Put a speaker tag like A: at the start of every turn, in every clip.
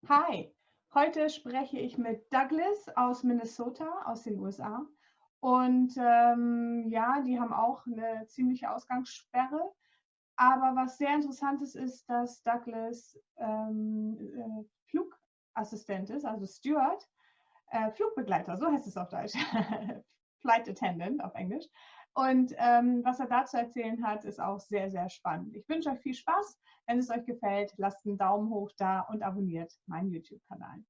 A: Hi, heute spreche ich mit Douglas aus Minnesota, aus den USA. Und ja, die haben auch eine ziemliche Ausgangssperre. Aber was sehr interessant ist, dass Douglas Flugassistent ist, also Steward, Flugbegleiter, so heißt es auf Deutsch, Flight Attendant auf Englisch. Und was er dazu erzählen hat, ist auch sehr, sehr spannend. Ich wünsche euch viel Spaß. Wenn es euch gefällt, lasst einen Daumen hoch da und abonniert meinen YouTube-Kanal.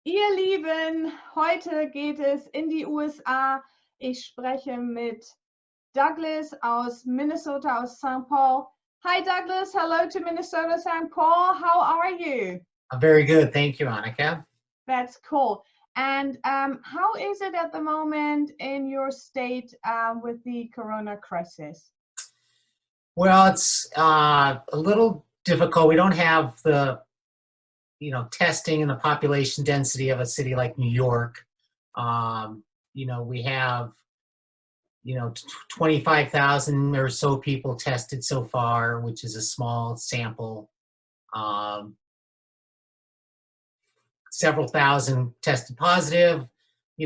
A: Ihr Lieben, heute geht es in die USA. Ich spreche mit Douglas aus Minnesota, aus St. Paul. Hi Douglas, hello to Minnesota, St. Paul. How are you?
B: I'm very good, thank you, Annika.
A: That's cool. And how is it at the moment in your state with the Corona crisis?
B: Well, it's a little difficult. We don't have the, testing and the population density of a city like New York. We have, 25,000 or so people tested so far, which is a small sample. Several thousand tested positive,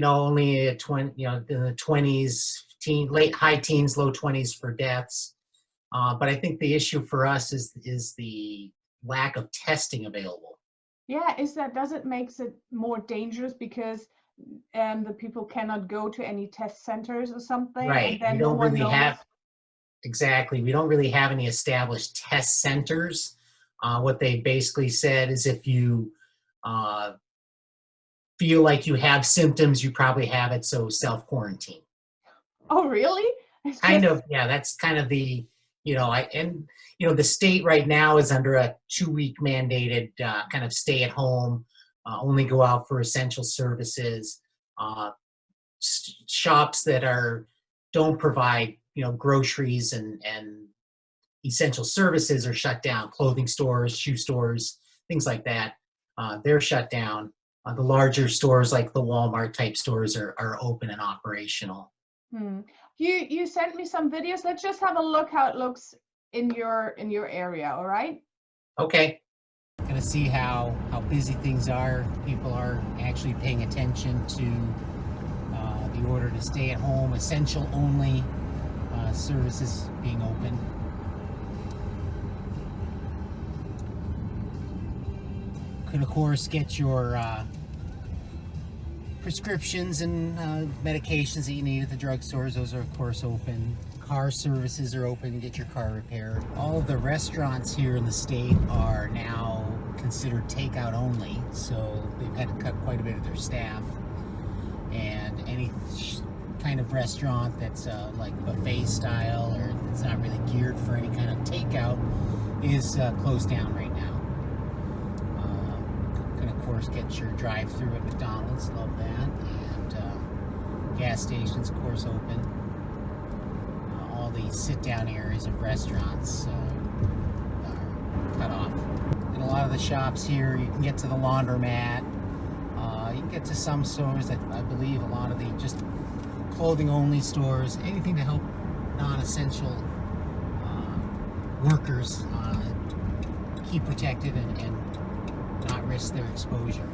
B: only in the 20s, high teens, low 20s for deaths. But I think the issue for us is the lack of testing available.
A: Yeah, does it make it more dangerous because the people cannot go to any test centers or something?
B: Right.
A: And then
B: We don't
A: no one
B: really
A: knows.
B: have, exactly. We don't really have any established test centers. What they basically said is if you feel like you have symptoms, you probably have it, so self-quarantine.
A: Oh, really?
B: Yeah, that's kind of the, the state right now is under a 2-week mandated kind of stay at home, only go out for essential services. Shops that don't provide, groceries and essential services are shut down. Clothing stores, shoe stores, things like that, they're shut down. The larger stores like the Walmart type stores are open and operational.
A: You sent me some videos. Let's just have a look how it looks in your area, all right?
B: Okay. Gonna see how busy things are. People are actually paying attention to the order to stay at home, essential only services being open. Could of course get your prescriptions and medications that you need at the drugstores. Those are of course open. Car services are open. Get your car repaired. All of the restaurants here in the state are now considered takeout only, so they've had to cut quite a bit of their staff. And any kind of restaurant that's like buffet style or it's not really geared for any kind of takeout is closed down right now. Of course, get your drive-through at McDonald's, love that, and gas stations, of course, open. All the sit-down areas of restaurants are cut off. In a lot of the shops here, you can get to the laundromat. You can get to some stores that I believe a lot of the just clothing-only stores, anything to help non-essential workers keep protected and not risk their exposure.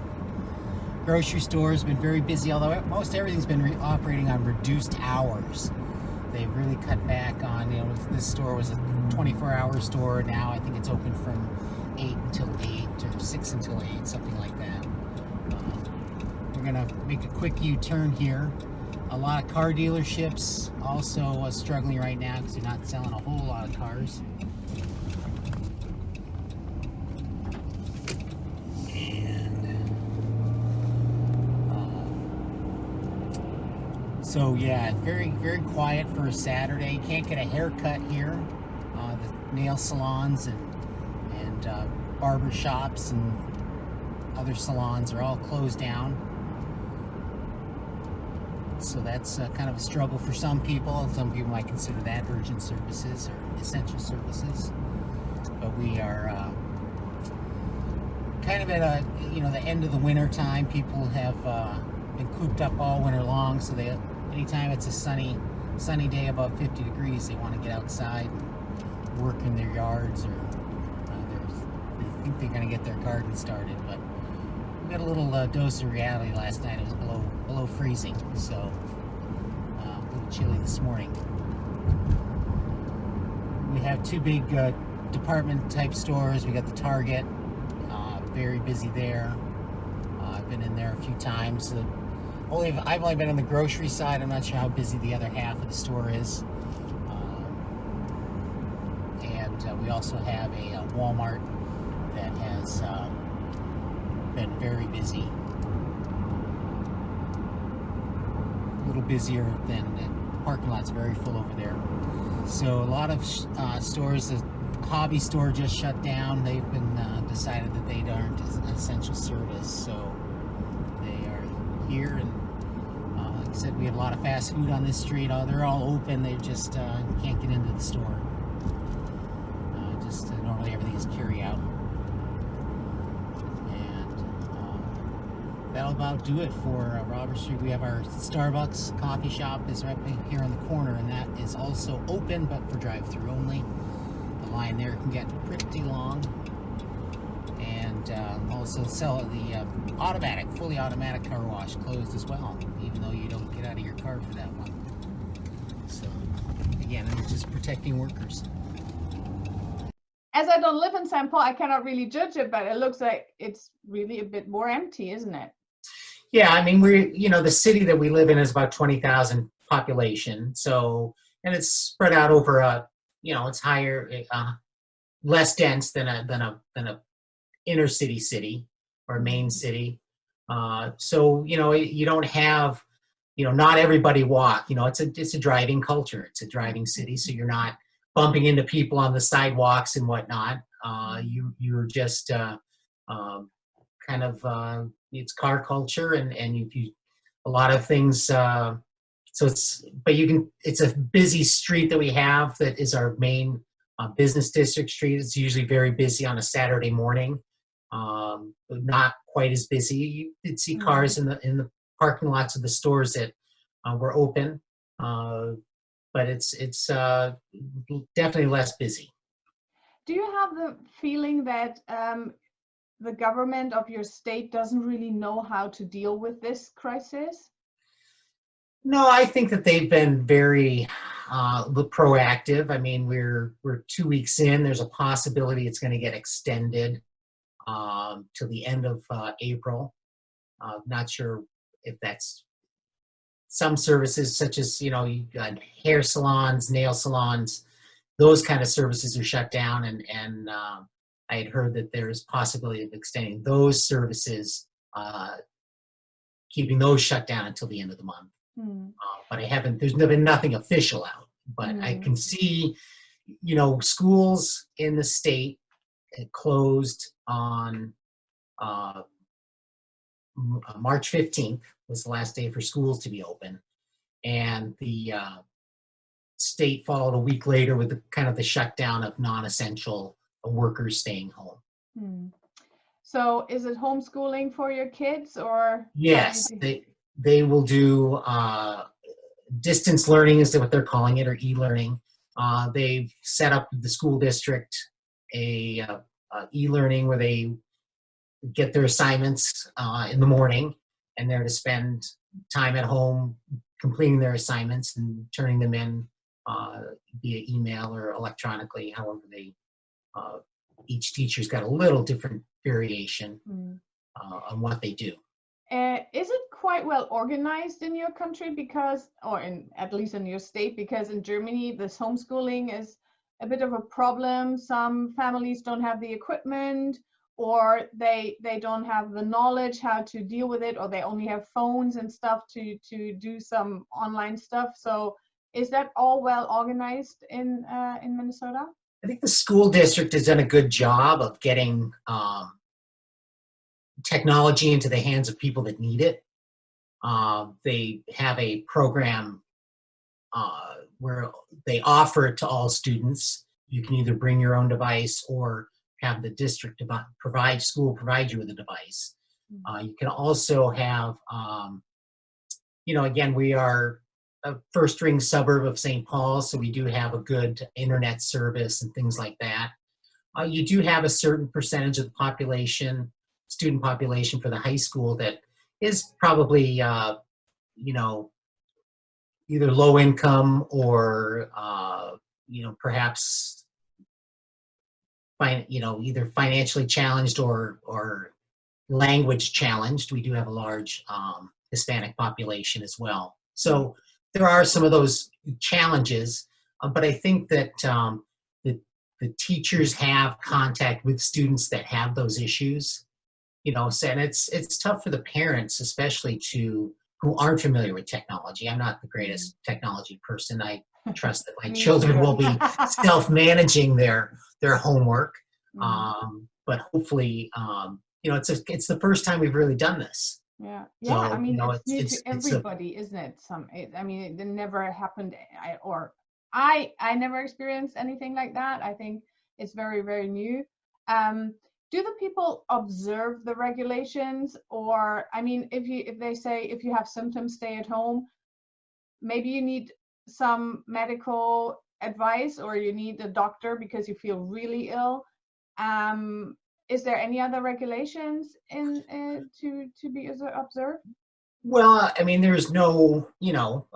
B: Grocery stores have been very busy, although most everything's been operating on reduced hours. They've really cut back on, this store was a 24-hour store. Now I think it's open from 8 until 8 or 6 until 8, something like that. We're gonna make a quick U-turn here. A lot of car dealerships also struggling right now because they're not selling a whole lot of cars. So yeah, very, very quiet for a Saturday. Can't get a haircut here. The nail salons and barber shops and other salons are all closed down. So that's kind of a struggle for some people. Some people might consider that urgent services or essential services. But we are kind of at the end of the winter time. People have been cooped up all winter long, so anytime it's a sunny day above 50 degrees, they want to get outside, work in their yards or think they're going to get their garden started, but we got a little dose of reality last night. It was below freezing, so a little chilly this morning. We have two big department type stores. We got the Target, very busy there. I've been in there a few times. I've only been on the grocery side. I'm not sure how busy the other half of the store is. And we also have a Walmart that has been very busy. A little busier than the parking lot's very full over there. So a lot of stores, the hobby store just shut down. They've been decided that they aren't an essential service, so they are here. And like I said, we have a lot of fast food on this street. They're all open. They just can't get into the store. Normally everything is carry out. And that'll about do it for Robert Street. We have our Starbucks coffee shop is right here on the corner, and that is also open, but for drive-through only. The line there can get pretty long. And also sell the fully automatic car wash closed as well, even though you don't get out of your car for that one. So again, it's just protecting workers.
A: As I don't live in St. Paul, I cannot really judge it, but it looks like it's really a bit more empty, isn't it?
B: Yeah, I mean, the city that we live in is about 20,000 population. So, and it's spread out over it's higher, less dense than a inner city or a main city. So, you don't have, not everybody walk. It's a driving culture. It's a driving city, so you're not bumping into people on the sidewalks and whatnot. You're just kind of it's car culture, and you a lot of things. So it's a busy street that we have that is our main business district street. It's usually very busy on a Saturday morning, but not quite as busy. You did see cars in the parking lots of the stores that were open. But it's definitely less busy.
A: Do you have the feeling that the government of your state doesn't really know how to deal with this crisis?
B: No, I think that they've been very proactive. I mean, we're 2 weeks in. There's a possibility it's going to get extended to the end of April. Not sure if that's some services such as, you got hair salons, nail salons, those kind of services are shut down. And I had heard that there's possibility of extending those services, keeping those shut down until the end of the month. But there's been nothing official out. But I can see, schools in the state closed on March 15th. Was the last day for schools to be open, and the state followed a week later with the shutdown of non-essential workers staying home.
A: So is it homeschooling for your kids, or?
B: Yes, they will do distance learning is what they're calling it, or e-learning. They've set up the school district a e-learning where they get their assignments in the morning, and they're to spend time at home completing their assignments and turning them in via email or electronically, however they, each teacher's got a little different variation on what they do.
A: Is it quite well organized in your country at least in your state? Because in Germany, this homeschooling is a bit of a problem. Some families don't have the equipment, or they don't have the knowledge how to deal with it, or they only have phones and stuff to do some online stuff. So is that all well organized in Minnesota?
B: I think the school district has done a good job of getting technology into the hands of people that need it. They have a program where they offer it to all students. You can either bring your own device or have the district provide you with a device. You can also have, again, we are a first-ring suburb of St. Paul, so we do have a good internet service and things like that. You do have a certain percentage of the population, student population for the high school that is probably, you know, either low income or, you know, perhaps, you know, either financially challenged or language challenged. We do have a large Hispanic population as well. So there are some of those challenges, but I think that the teachers have contact with students that have those issues, you know, so, and it's tough for the parents, especially who aren't familiar with technology. I'm not the greatest technology person. I trust that my children will be self-managing their homework. But hopefully, you know, it's the first time we've really done this.
A: Yeah,
B: So,
A: I mean,
B: you know,
A: it's new to everybody, isn't it? I mean, it never happened, I never experienced anything like that. I think it's very, very new. Do the people observe the regulations, or, I mean, if they say if you have symptoms, stay at home, maybe you need some medical advice or you need a doctor because you feel really ill. Is there any other regulations to be observed?
B: Well, I mean, there's no, you know,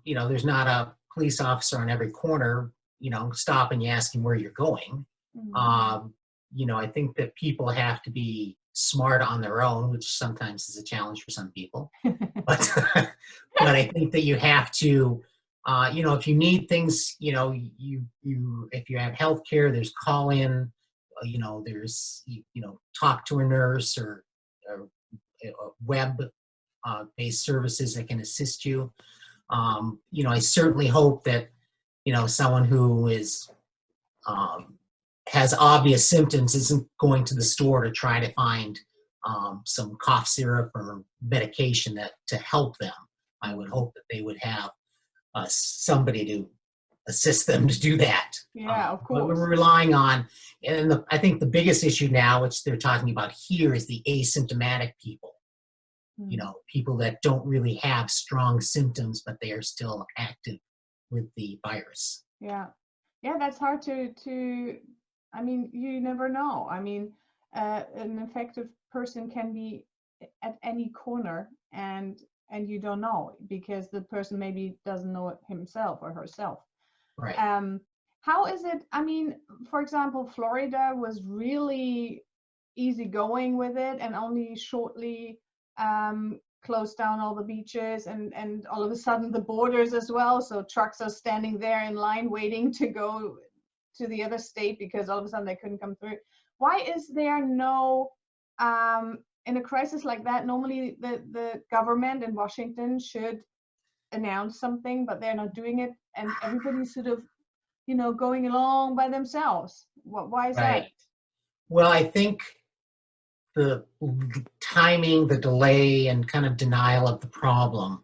B: there's not a police officer on every corner, you know, stopping you, asking where you're going. You know, I think that people have to be smart on their own, which sometimes is a challenge for some people. But I think that you have to, you know, if you need things, you know, if you have health care, there's call in, you know, there's, you know, talk to a nurse or web based services that can assist you. You know, I certainly hope that, you know, someone who is has obvious symptoms isn't going to the store to try to find some cough syrup or medication to help them. I would hope that they would have somebody to assist them to do that.
A: Yeah, of course.
B: But we're relying on, and I think the biggest issue now, which they're talking about here, is the asymptomatic people. You know, people that don't really have strong symptoms, but they are still active with the virus.
A: Yeah, that's hard to. I mean, you never know. I mean, an infected person can be at any corner, and you don't know because the person maybe doesn't know it himself or herself.
B: Right.
A: How is it? I mean, for example, Florida was really easygoing with it, and only shortly closed down all the beaches, and all of a sudden the borders as well. So trucks are standing there in line waiting to go to the other state because all of a sudden they couldn't come through. Why is there no, in a crisis like that, normally the government in Washington should announce something, but they're not doing it, and everybody's sort of, you know, going along by themselves. Why is that?
B: Well, I think the timing, the delay, and kind of denial of the problem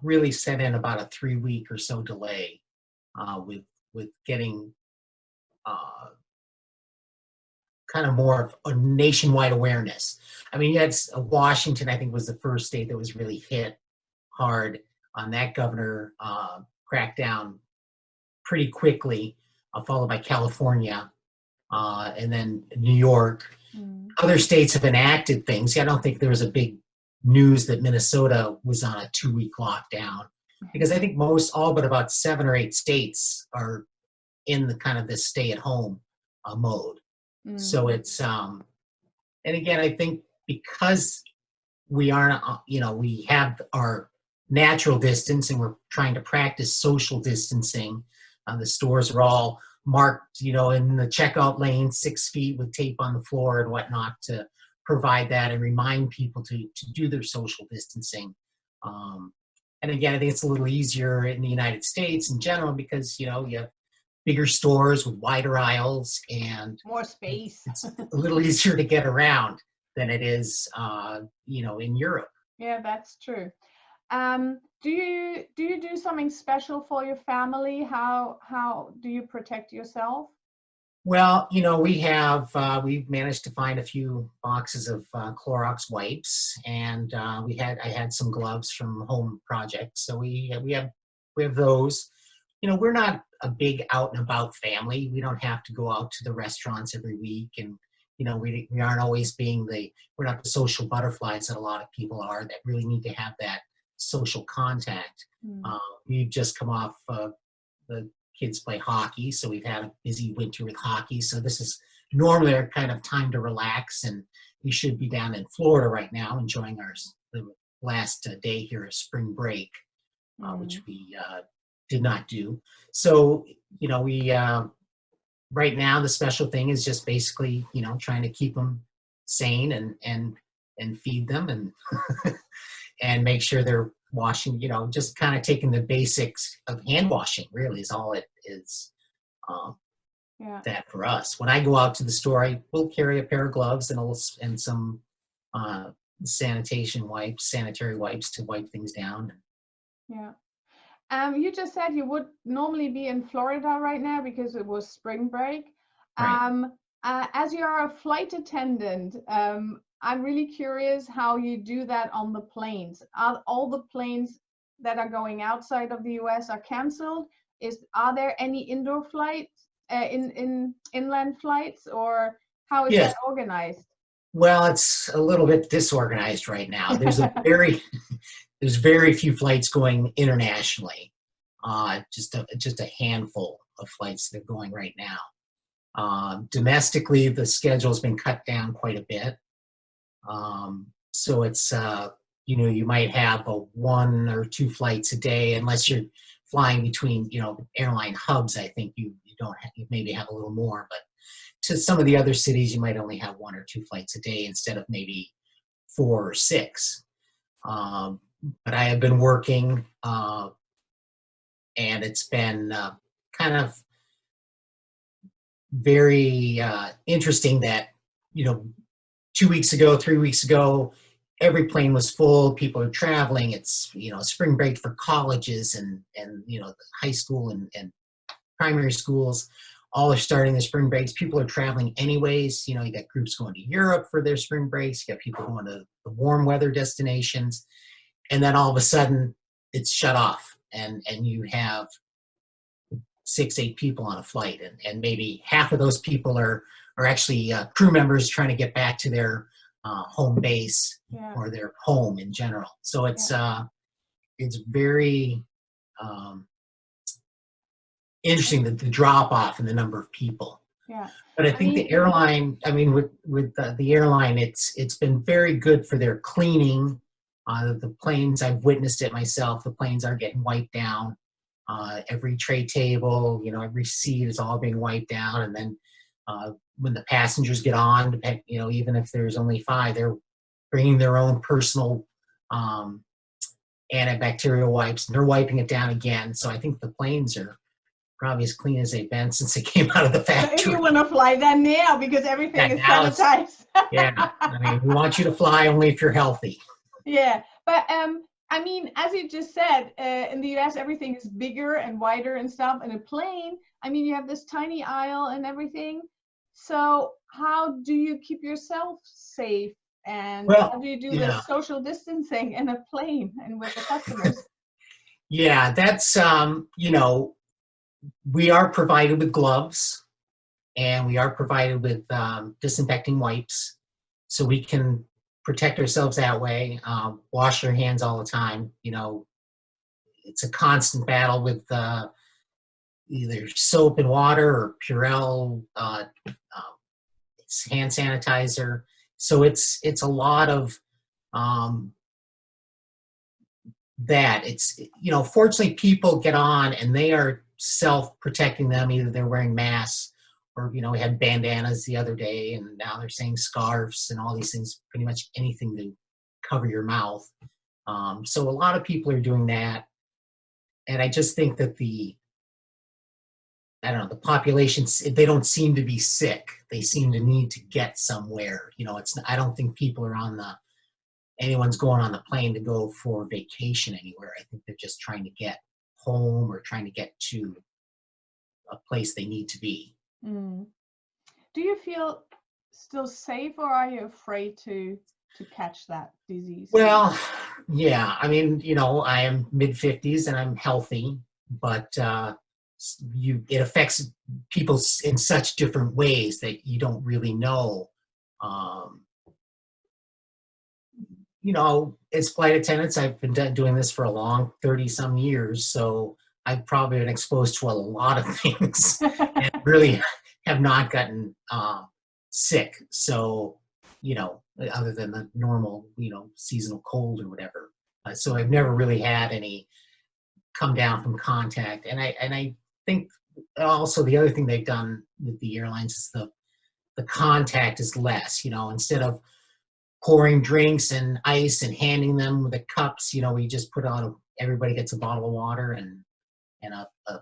B: really set in about a 3-week or so delay with getting kind of more of a nationwide awareness. I mean, that's Washington, I think, was the first state that was really hit hard on that. Governor cracked down pretty quickly, followed by California, and then New York. Other states have enacted things. I don't think there was a big news that Minnesota was on a 2-week lockdown, because I think all but about 7 or 8 states are in the kind of this stay-at-home mode. So it's, and again, I think because we aren't, you know, we have our natural distance and we're trying to practice social distancing. The stores are all marked, you know, in the checkout lane, 6 feet with tape on the floor and whatnot to provide that and remind people to do their social distancing. And again, I think it's a little easier in the United States in general because, you know, you have bigger stores with wider aisles and
A: more space.
B: It's a little easier to get around than it is, you know, in Europe.
A: Yeah, that's true. Do you do something special for your family? How do you protect yourself?
B: Well, you know, we've managed to find a few boxes of Clorox wipes, and I had some gloves from home projects, so we have those. You know, we're not a big out and about family. We don't have to go out to the restaurants every week, and we aren't always we're not the social butterflies that a lot of people are that really need to have that social contact. We've just come off the kids play hockey, so we've had a busy winter with hockey. So this is normally our kind of time to relax, and we should be down in Florida right now enjoying the last day here of spring break, which we did not do. So, we right now the special thing is just basically, trying to keep them sane and feed them and and make sure they're washing, just kind of taking the basics of hand washing really is all it is. That for us. When I go out to the store, I will carry a pair of gloves and some sanitary wipes to wipe things down.
A: Yeah. You just said you would normally be in Florida right now because it was spring break.
B: Right.
A: As you are a flight attendant, I'm really curious how you do that on the planes. Are all the planes that are going outside of the US are canceled? Are there any indoor flights, inland flights, or how is that organized?
B: Well, it's a little bit disorganized right now. There's there's very few flights going internationally. Just a handful of flights that are going right now. Domestically, the schedule has been cut down quite a bit. So it's you might have 1 or 2 flights a day, unless you're flying between airline hubs. I think you maybe have a little more, but to some of the other cities, you might only have 1 or 2 flights a day instead of maybe 4 or 6. But I have been working, and it's been kind of very interesting that 2 weeks ago, 3 weeks ago, every plane was full. People are traveling. It's spring break for colleges and high school and primary schools. All are starting their spring breaks. People are traveling anyways. You got groups going to Europe for their spring breaks. You got people going to the warm weather destinations. And then all of a sudden it's shut off and you have 6, 8 people on a flight. And maybe half of those people are actually crew members trying to get back to their home base or their home in general. So it's very interesting the drop off in the number of people. But I think the airline, with the airline, it's been very good for their cleaning. The planes, I've witnessed it myself. The planes are getting wiped down. Every tray table, every seat is all being wiped down. And then when the passengers get on, even if there's only 5, they're bringing their own personal antibacterial wipes, and they're wiping it down again. So I think the planes are probably as clean as they've been since they came out of the factory.
A: So if you want to fly, then now, because everything is sanitized.
B: We want you to fly only if you're healthy.
A: Yeah, but as you just said, in the US, everything is bigger and wider and stuff. In a plane, you have this tiny aisle and everything. So how do you keep yourself safe? And how do you do the social distancing in a plane and with the customers?
B: Yeah, that's, we are provided with gloves, and we are provided with disinfecting wipes, so we can protect ourselves that way. Wash your hands all the time. It's a constant battle with either soap and water or Purell hand sanitizer. So it's a lot of that. It's fortunately people get on and they are self-protecting them. Either they're wearing masks, or we had bandanas the other day, and now they're saying scarves and all these things, pretty much anything to cover your mouth. So a lot of people are doing that, and I just think that the population, they don't seem to be sick. They seem to need to get somewhere. I don't think people are anyone's going on the plane to go for vacation anywhere. I think they're just trying to get home or trying to get to a place they need to be.
A: Do you feel still safe, or are you afraid to catch that disease?
B: Well, yeah. I am mid-50s and I'm healthy, but it affects people in such different ways that you don't really know. As flight attendants, I've been doing this for a long 30-some years, so I've probably been exposed to a lot of things and really have not gotten sick. So, other than the normal, seasonal cold or whatever. So I've never really had any come down from contact. And I think also the other thing they've done with the airlines is the contact is less, instead of pouring drinks and ice and handing them with the cups, we just everybody gets a bottle of water and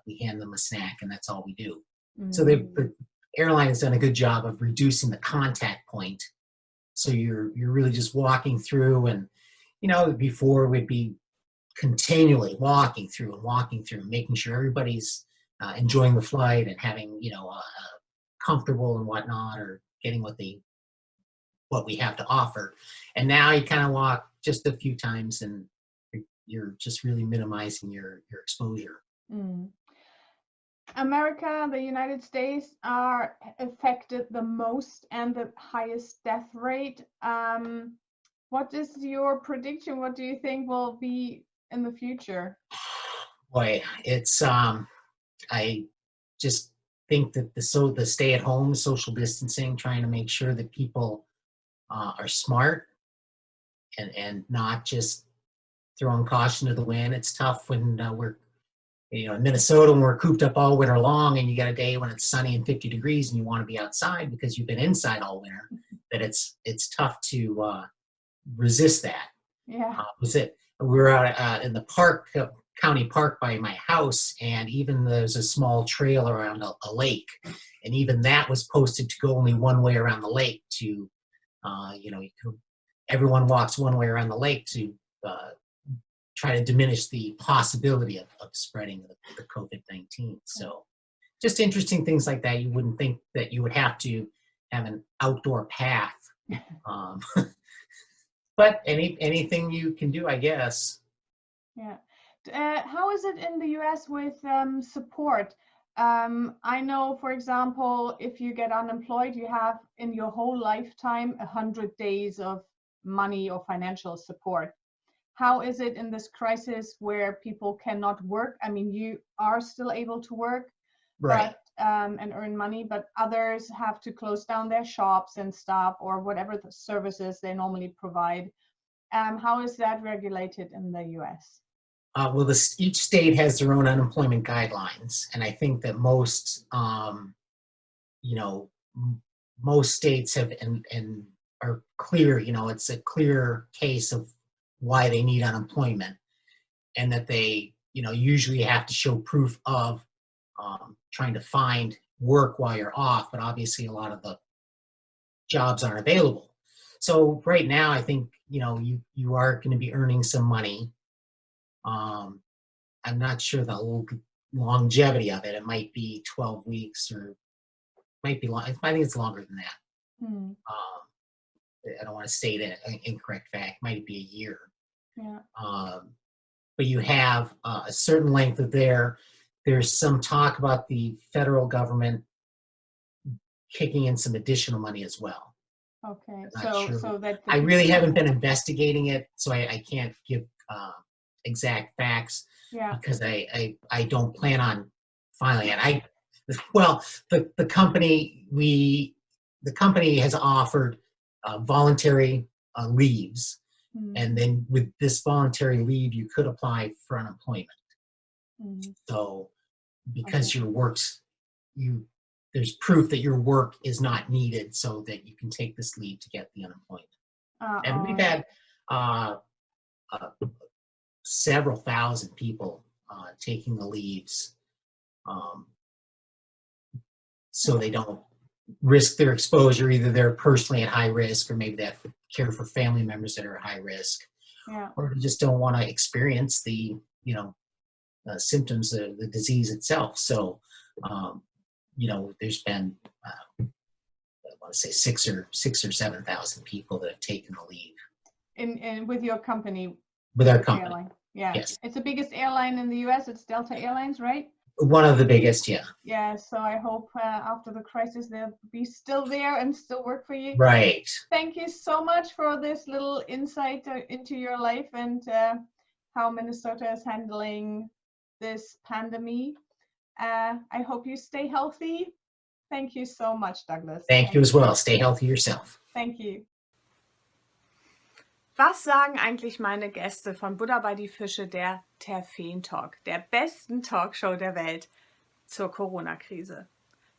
B: we hand them a snack, and that's all we do. Mm-hmm. So the airline has done a good job of reducing the contact point. So you're really just walking through, and before we'd be continually walking through, making sure everybody's enjoying the flight and having comfortable and whatnot, or getting what we have to offer. And now you kind of walk just a few times, and you're just really minimizing your exposure.
A: Mm. America, the United States are affected the most and the highest death rate. What is your prediction? What do you think will be in the future?
B: Boy, it's I just think that the stay-at-home, social distancing, trying to make sure that people are smart and not just throwing caution to the wind. It's tough when we're in Minnesota, when we're cooped up all winter long, and you got a day when it's sunny and 50 degrees and you want to be outside because you've been inside all winter, that it's tough to resist that.
A: Yeah.
B: We were out in the park, county park by my house, and even there's a small trail around a lake, and even that was posted to go only one way around the lake to, everyone walks one way around the lake to try to diminish the possibility of spreading the COVID-19. So just interesting things like that. You wouldn't think that you would have to have an outdoor path. But anything you can do, I guess.
A: Yeah. How is it in the US with support? I know, for example, if you get unemployed, you have in your whole lifetime 100 days of money or financial support. How is it in this crisis where people cannot work? I mean, you are still able to work,
B: right,
A: and earn money, but others have to close down their shops and stop, or whatever the services they normally provide. How is that regulated in the US?
B: Well, each state has their own unemployment guidelines, and I think that most states have and are clear. It's a clear case of why they need unemployment, and that they usually have to show proof of trying to find work while you're off, but obviously a lot of the jobs aren't available. So right now, I think you are going to be earning some money. I'm not sure the longevity of it. It might be 12 weeks, or might be long. I think it's longer than that. I don't want to state an incorrect fact. Might be a year.
A: Yeah.
B: But you have a certain length of there's some talk about the federal government kicking in some additional money as well.
A: Okay.
B: Sure.
A: So that
B: I really haven't been investigating it, so I can't give exact facts.
A: Yeah.
B: Because I don't plan on filing it. The company has offered voluntary leaves, and then with this voluntary leave, you could apply for unemployment. So because your work's there's proof that your work is not needed, so that you can take this leave to get the unemployment. And we've had several thousand people taking the leaves, so they don't risk their exposure. Either they're personally at high risk, or maybe they have to care for family members that are at high risk, or they just don't want to experience the symptoms of the disease itself. So there's been I want to say 6,000 or 7,000 people that have taken the leave.
A: And with your company?
B: With our company.
A: Airline. Yeah.
B: Yes.
A: It's the biggest airline in the US. It's Delta Airlines, right?
B: One of the biggest, yeah.
A: Yeah, so I hope after the crisis they'll be still there and still work for you.
B: Right.
A: Thank you so much for this little insight into your life and how Minnesota is handling this pandemic. I hope you stay healthy. Thank you so much, Douglas.
B: Thank you as well. Stay healthy yourself.
A: Thank you. Was sagen eigentlich meine Gäste von Budder bei die Fische, der Ter Veen Talk, der besten Talkshow der Welt zur Corona-Krise?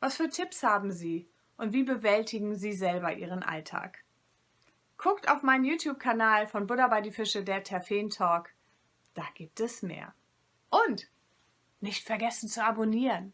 A: Was für Tipps haben sie und wie bewältigen sie selber ihren Alltag? Guckt auf meinen YouTube-Kanal von Budder bei die Fische, der Ter Veen Talk. Da gibt es mehr. Und nicht vergessen zu abonnieren.